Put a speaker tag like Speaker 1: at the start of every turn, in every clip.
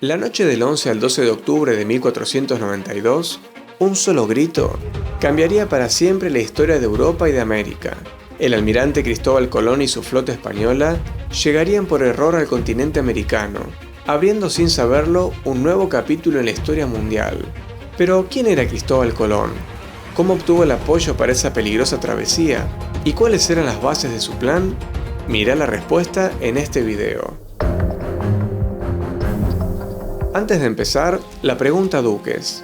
Speaker 1: La noche del 11 al 12 de octubre de 1492, un solo grito cambiaría para siempre la historia de Europa y de América. El almirante Cristóbal Colón y su flota española llegarían por error al continente americano, abriendo sin saberlo un nuevo capítulo en la historia mundial. Pero, ¿quién era Cristóbal Colón? ¿Cómo obtuvo el apoyo para esa peligrosa travesía? ¿Y cuáles eran las bases de su plan? Mirá la respuesta en este video. Antes de empezar, la pregunta Duques.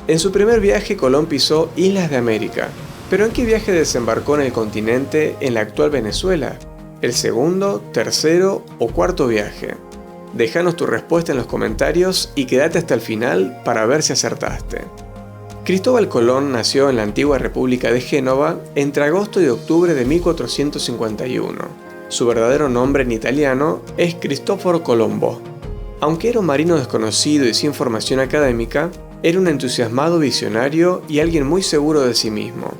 Speaker 1: En su primer viaje Colón pisó Islas de América, pero ¿en qué viaje desembarcó en el continente en la actual Venezuela? ¿El segundo, tercero o cuarto viaje? Déjanos tu respuesta en los comentarios y quédate hasta el final para ver si acertaste. Cristóbal Colón nació en la antigua República de Génova entre agosto y octubre de 1451. Su verdadero nombre en italiano es Cristoforo Colombo. Aunque era un marino desconocido y sin formación académica, era un entusiasmado visionario y alguien muy seguro de sí mismo,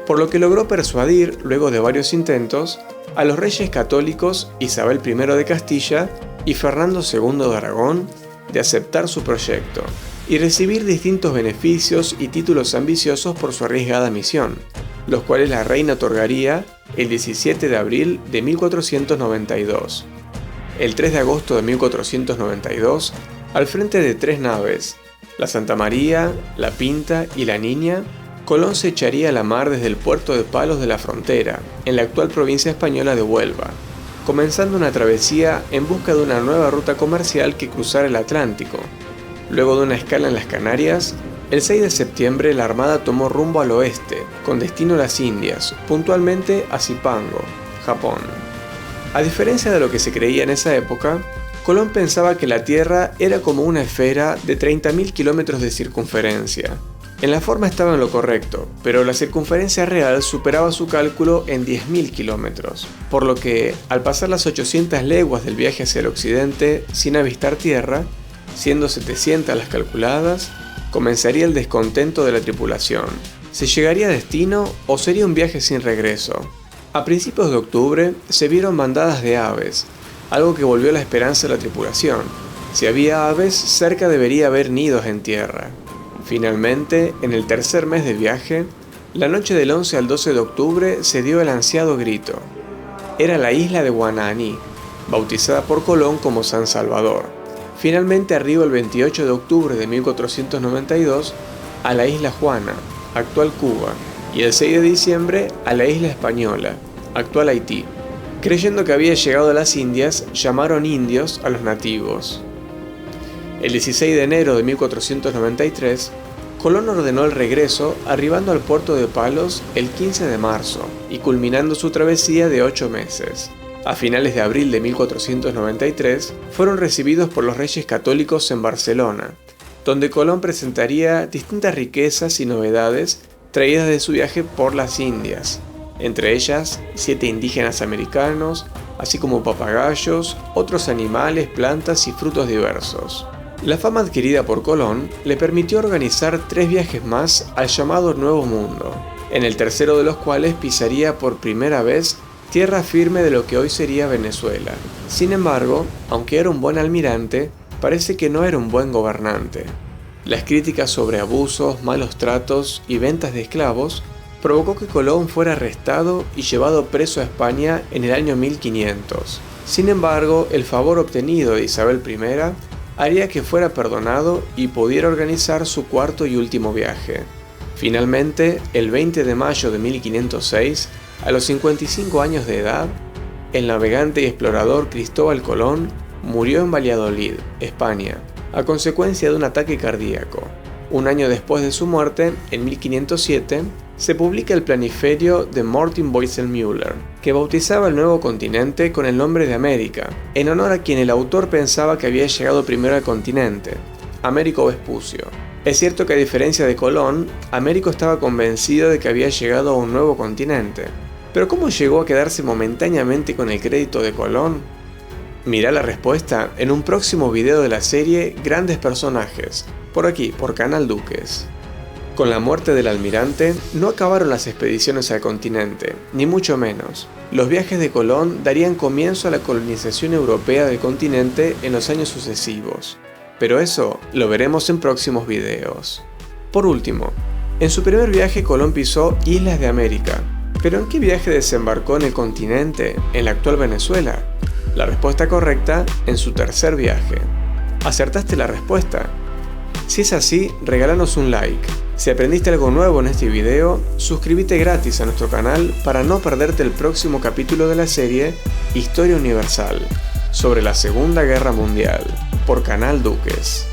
Speaker 1: por lo que logró persuadir, luego de varios intentos, a los reyes católicos Isabel I de Castilla y Fernando II de Aragón de aceptar su proyecto y recibir distintos beneficios y títulos ambiciosos por su arriesgada misión, los cuales la reina otorgaría el 17 de abril de 1492. El 3 de agosto de 1492, al frente de 3 naves, la Santa María, la Pinta y la Niña, Colón se echaría a la mar desde el puerto de Palos de la Frontera, en la actual provincia española de Huelva, comenzando una travesía en busca de una nueva ruta comercial que cruzara el Atlántico. Luego de una escala en las Canarias, el 6 de septiembre la Armada tomó rumbo al oeste, con destino a las Indias, puntualmente a Zipango, Japón. A diferencia de lo que se creía en esa época, Colón pensaba que la Tierra era como una esfera de 30.000 kilómetros de circunferencia. En la forma estaba en lo correcto, pero la circunferencia real superaba su cálculo en 10.000 kilómetros, por lo que, al pasar las 800 leguas del viaje hacia el occidente sin avistar tierra, siendo 700 las calculadas, comenzaría el descontento de la tripulación. ¿Se llegaría a destino o sería un viaje sin regreso? A principios de octubre se vieron bandadas de aves, algo que volvió la esperanza de la tripulación. Si había aves, cerca debería haber nidos en tierra. Finalmente, en el tercer mes de viaje, la noche del 11 al 12 de octubre se dio el ansiado grito. Era la isla de Guananí, bautizada por Colón como San Salvador. Finalmente arriba el 28 de octubre de 1492 a la isla Juana, actual Cuba, y el 6 de diciembre a la isla Española, actual Haití. Creyendo que había llegado a las Indias, llamaron indios a los nativos. El 16 de enero de 1493, Colón ordenó el regreso, arribando al puerto de Palos el 15 de marzo y culminando su travesía de 8 meses. A finales de abril de 1493, fueron recibidos por los reyes católicos en Barcelona, donde Colón presentaría distintas riquezas y novedades traídas de su viaje por las Indias, entre ellas 7 indígenas americanos, así como papagayos, otros animales, plantas y frutos diversos. La fama adquirida por Colón le permitió organizar 3 viajes más al llamado Nuevo Mundo, en el tercero de los cuales pisaría por primera vez tierra firme de lo que hoy sería Venezuela. Sin embargo, aunque era un buen almirante, parece que no era un buen gobernante. Las críticas sobre abusos, malos tratos y ventas de esclavos provocó que Colón fuera arrestado y llevado preso a España en el año 1500. Sin embargo, el favor obtenido de Isabel I haría que fuera perdonado y pudiera organizar su cuarto y último viaje. Finalmente, el 20 de mayo de 1506, a los 55 años de edad, el navegante y explorador Cristóbal Colón murió en Valladolid, España, a consecuencia de un ataque cardíaco. Un año después de su muerte, en 1507, se publica el planiferio de Martin Boissel-Müller, que bautizaba el nuevo continente con el nombre de América, en honor a quien el autor pensaba que había llegado primero al continente, Américo Vespucio. Es cierto que a diferencia de Colón, Américo estaba convencido de que había llegado a un nuevo continente. Pero ¿cómo llegó a quedarse momentáneamente con el crédito de Colón? Mirá la respuesta en un próximo video de la serie Grandes Personajes, por aquí, por Canal Duques. Con la muerte del almirante, no acabaron las expediciones al continente, ni mucho menos. Los viajes de Colón darían comienzo a la colonización europea del continente en los años sucesivos. pero eso lo veremos en próximos videos. Por último, en su primer viaje Colón pisó Islas de América, pero ¿en qué viaje desembarcó en el continente, en la actual Venezuela? La respuesta correcta, en su tercer viaje. ¿Acertaste la respuesta? Si es así, regálanos un like. Si aprendiste algo nuevo en este video, suscríbete gratis a nuestro canal para no perderte el próximo capítulo de la serie Historia Universal, sobre la Segunda Guerra Mundial, por Canal Duques.